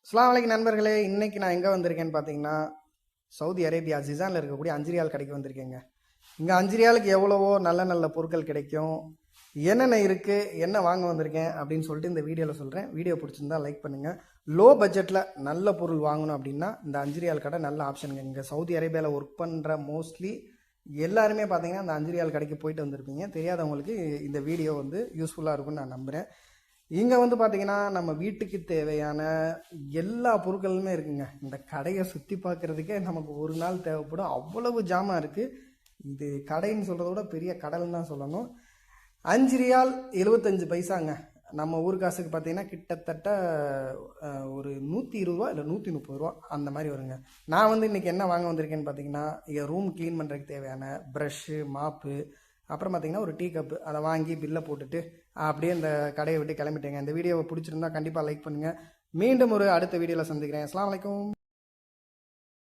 அஸ்ஸலாமு அலைக்கும் நண்பர்களே. இன்னைக்கு நான் எங்கே வந்திருக்கேன்னு பார்த்தீங்கன்னா, சவுதி அரேபியா ஜிசானில் இருக்கக்கூடிய 5 ரியால் கடைக்கு வந்திருக்கேங்க. இங்கே 5 ரியாலுக்கு எவ்வளவோ நல்ல நல்ல பொருட்கள் கிடைக்கும். என்னென்ன இருக்குது, என்ன வாங்க வந்திருக்கேன் அப்படின்னு சொல்லிட்டு இந்த வீடியோவில் சொல்கிறேன். வீடியோ பிடிச்சிருந்தா லைக் பண்ணுங்கள். லோ பட்ஜெட்டில் நல்ல பொருள் வாங்கணும் அப்படின்னா இந்த 5 ரியால் கடை நல்ல ஆப்ஷனுங்க. இங்கே சவுதி அரேபியாவில் ஒர்க் பண்ணுற மோஸ்ட்லி எல்லாருமே பார்த்தீங்கன்னா அந்த 5 ரியால் கடைக்கு போயிட்டு வந்திருப்பீங்க. தெரியாதவங்களுக்கு இந்த வீடியோ வந்து யூஸ்ஃபுல்லாக இருக்கும்னு நான் நம்புகிறேன். இங்கே வந்து பார்த்தீங்கன்னா நம்ம வீட்டுக்கு தேவையான எல்லா பொருட்களுமே இருக்குங்க. இந்த கடையை சுற்றி பார்க்குறதுக்கே நமக்கு ஒரு நாள் தேவைப்படும், அவ்வளவு ஜாமான் இருக்குது. இது கடைன்னு சொல்கிறத விட பெரிய கடல்னு தான் சொல்லணும். 5 ரியால் 75 பைசாங்க. நம்ம ஊர் காசுக்கு பார்த்தீங்கன்னா கிட்டத்தட்ட ஒரு 120 ரூபா இல்லை 130 ரூபா அந்த மாதிரி வருங்க. நான் வந்து இன்றைக்கி என்ன வாங்க வந்திருக்கேன்னு பார்த்தீங்கன்னா, என் ரூம் க்ளீன் பண்ணுறதுக்கு தேவையான ப்ரஷ்ஷு, மாப்பு, அப்புறம் பார்த்தீங்கன்னா ஒரு டீ கப்பு, அதை வாங்கி பில்லை போட்டுட்டு அப்படியே இந்த கடையை விட்டு கிளம்பிட்டேங்க. இந்த வீடியோவை பிடிச்சிருந்தா கண்டிப்பாக லைக் பண்ணுங்கள். மீண்டும் ஒரு அடுத்த வீடியோவில் சந்திக்கிறேன். அஸ்ஸலாமு அலைக்கும்.